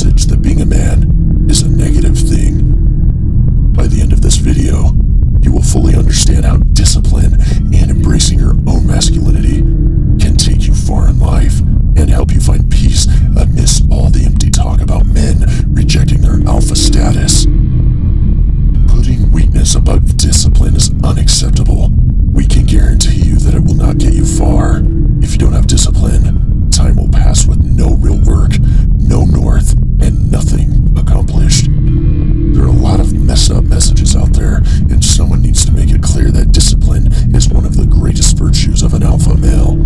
message that being a man is a negative thing. By the end of this video, you will fully understand how discipline and embracing your own masculinity can take you far in life and help you find peace amidst all the empty talk about men rejecting their alpha status. Putting weakness above discipline is unacceptable. We can guarantee you that it will not get you far. If you don't have discipline, time will pass with no real work, no north, and nothing accomplished. There are a lot of messed up messages out there, and someone needs to make it clear that discipline is one of the greatest virtues of an alpha male.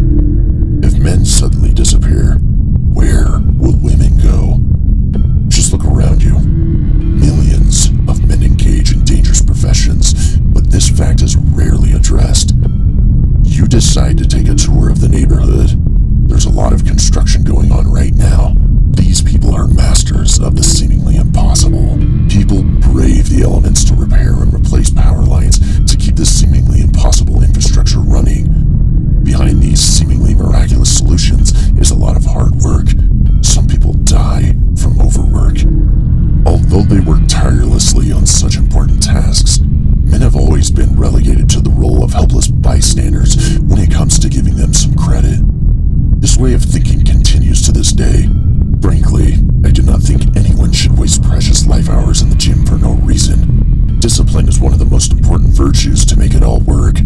If men suddenly disappear, where will women go? Just look around you. Millions of men engage in dangerous professions, but this fact is rarely addressed. You decide to take a tour of the neighborhood. There's a lot of construction going on right now. These people are masters of the seemingly impossible. People brave the elements to repair and replace power lines to keep this seemingly impossible infrastructure running. Behind these seemingly miraculous solutions is a lot of hard work. Some people die from overwork. Although they work tirelessly on such important tasks, men have always been relegated to the role of helpless bystanders when it comes to giving them some credit. This way of thinking continues to this day. Frankly, I do not think anyone should waste precious life hours in the gym for no reason. Discipline is one of the most important virtues to make it all work.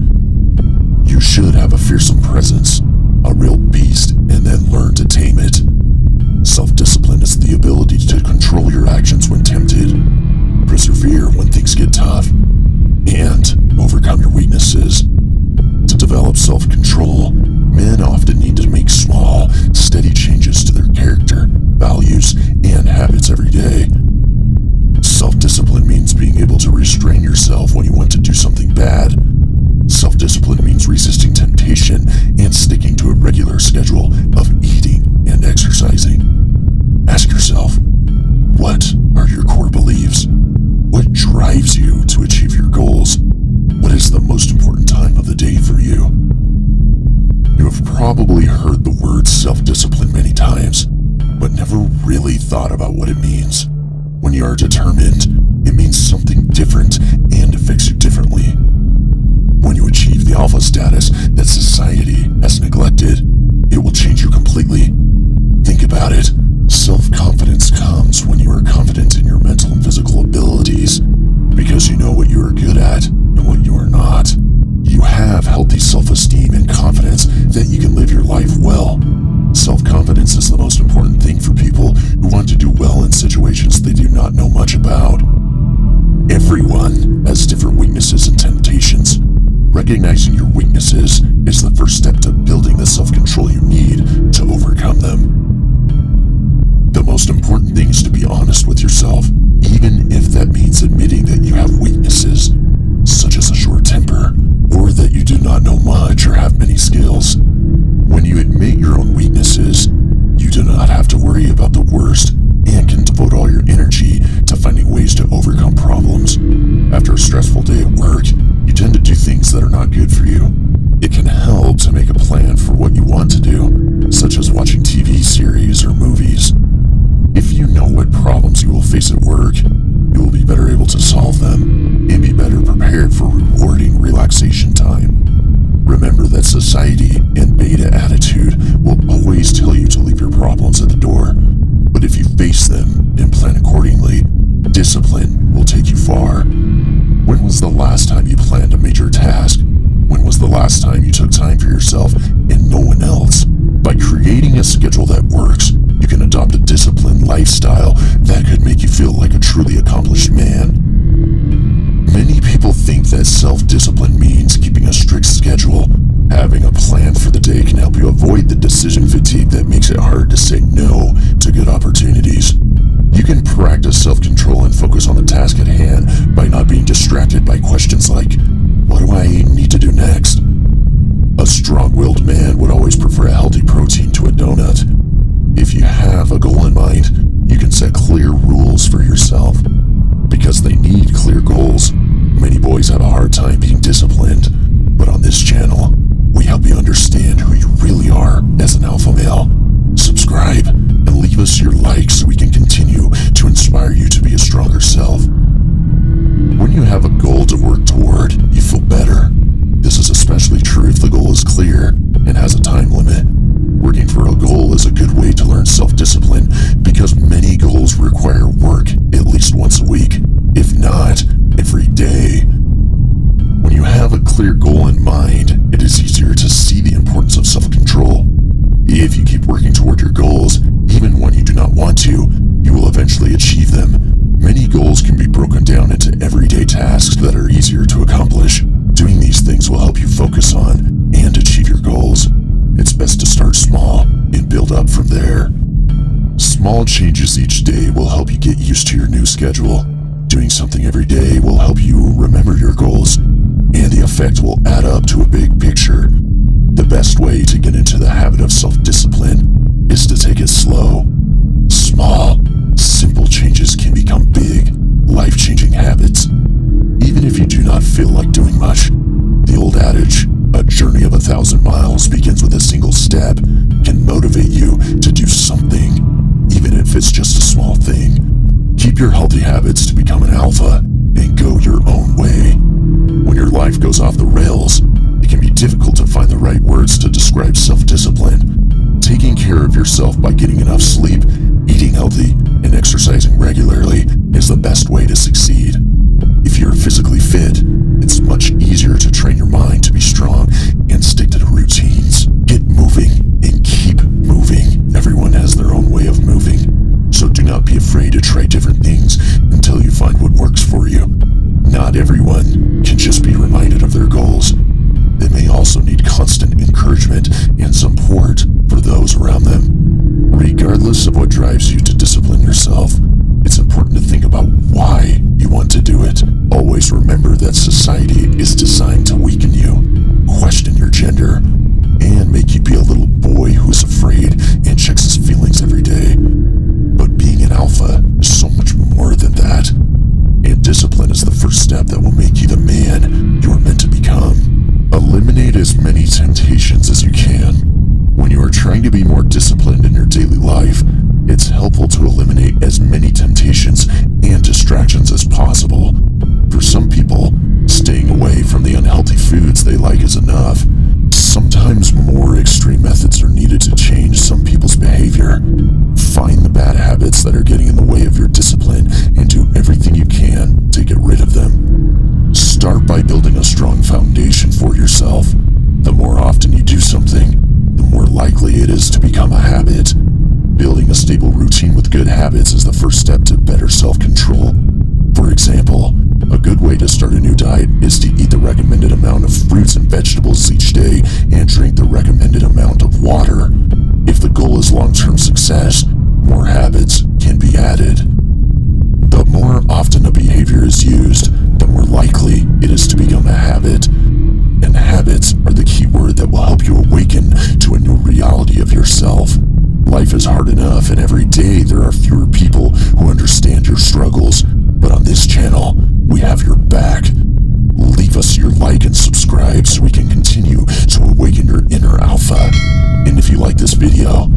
You should have a fearsome presence, a real beast, and then learn to tame it. Self-discipline is the ability to control your actions when tempted, persevere when things get tough, and overcome your weaknesses. To develop self-control, men often need to make small, steady changes to their character, values, and habits every day. Self-discipline means being able to restrain yourself when you want to do something bad. Self-discipline means resisting temptation and sticking to a regular schedule of eating and exercising. Ask yourself, what are your core beliefs? What drives you to achieve your goals? What is the most important time of the day for you? You have probably heard the word self-discipline many times, but never really thought about what it means. When you are determined, it means something different and affects you differently. When you achieve the alpha status that society has neglected, it will change you completely. Think about it. Self-confidence comes when you are confident in your mental and physical abilities, because you know what you are good at and what you are not. You have healthy self-esteem and confidence that you can live your life well. Self-confidence is the most important thing for people who want to do well in situations they do not know much about. Everyone has different weaknesses and temptations. Recognizing your weaknesses is the first step to building the self-control you need to overcome them. The most important thing is to be honest with yourself, even if that means admitting that you have weaknesses, such as a short temper, or that you do not know much or have many skills. When you admit your own weaknesses, you do not have to worry about the worst and can devote all your energy to finding ways to overcome problems. After a stressful day at work, you tend to do things that are not good for you. It can help to make a plan for what you want to do, such as watching TV series or movies. If you know what problems you will face at work, you will be better able to solve them and be better prepared for rewarding relaxation time. Remember that society and beta attitude will always tell you to leave your problems at the door. But if you face them and plan accordingly, discipline will take you far. When was the last time you planned a major task? When was the last time you took time for yourself and no one else? By creating a schedule that works, you can adopt a disciplined lifestyle that could make you feel like a truly accomplished man. Many people think that self-discipline means keeping a strict schedule. Having a plan for the day can help you avoid the decision fatigue that makes it hard to say no to good opportunities. You can practice self-control and focus on the task at hand by not being distracted by questions like, what do I need to do next? A strong-willed man would always prefer a healthy protein to a donut. If you have a goal in mind, you can set clear rules for yourself. Because they need clear goals, many boys have a hard time being disciplined. But on this channel, we help you understand who you really are as an alpha male. Subscribe and leave us your likes so we can continue Small changes each day will help you get used to your new schedule. Doing something every day will help you remember your goals, and the effect will add up to a big picture. The best way to get into the habit of self-discipline is to take it slow. Small, simple changes can become big, life-changing habits. Even if you do not feel like doing much, the old adage, a journey of 1,000 miles begins with a single step, can motivate you to do something, even if it's just a small thing. Keep your healthy habits to become an alpha and go your own way. When your life goes off the rails, it can be difficult to find the right words to describe self-discipline. Taking care of yourself by getting enough sleep, eating healthy, and exercising regularly is the best way to succeed. If you're physically fit, it's much easier to train your mind to be strong and stick to the routines. Get moving and keep moving. Everyone has their own way of moving, so do not be afraid to try different things until you find what works for you. Not everyone can just be reminded of their goals. They may also need constant encouragement and support for those around them. Regardless of what drives you to discipline yourself, it's important to think about why you want to do it. Always remember that society is designed to weaken you, question your gender, and make you be a little boy who's afraid and checks his feelings every day. But being an alpha is so much more than that. And discipline is the first step that will make you the man you are meant to become. Eliminate as many temptations as you can. When you are trying to be more disciplined in your daily life, it's helpful to eliminate as many temptations and distractions as possible. For some people, staying away from the unhealthy foods they like is enough. Sometimes more extreme methods are needed to change some people's behavior. Find the bad habits that are getting in the way of your discipline and do everything you can to get rid of them. Start by building a strong foundation for yourself. The more often you do something, the more likely it is to become a habit. Building a stable routine with good habits is the first step to better self-control. For example, a good way to start a new diet is to eat the recommended amount of fruits and vegetables each day and drink the recommended amount of water. If the goal is long-term success, more habits can be added. The more often a behavior is used, the more likely it is to become a habit. And habits are the key word that will help you awaken to a new reality of yourself. Life is hard enough, and every day there are fewer people who understand your struggles. But on this channel, we have your back. Leave us your like and subscribe so we can continue to awaken your inner alpha. And if you like this video,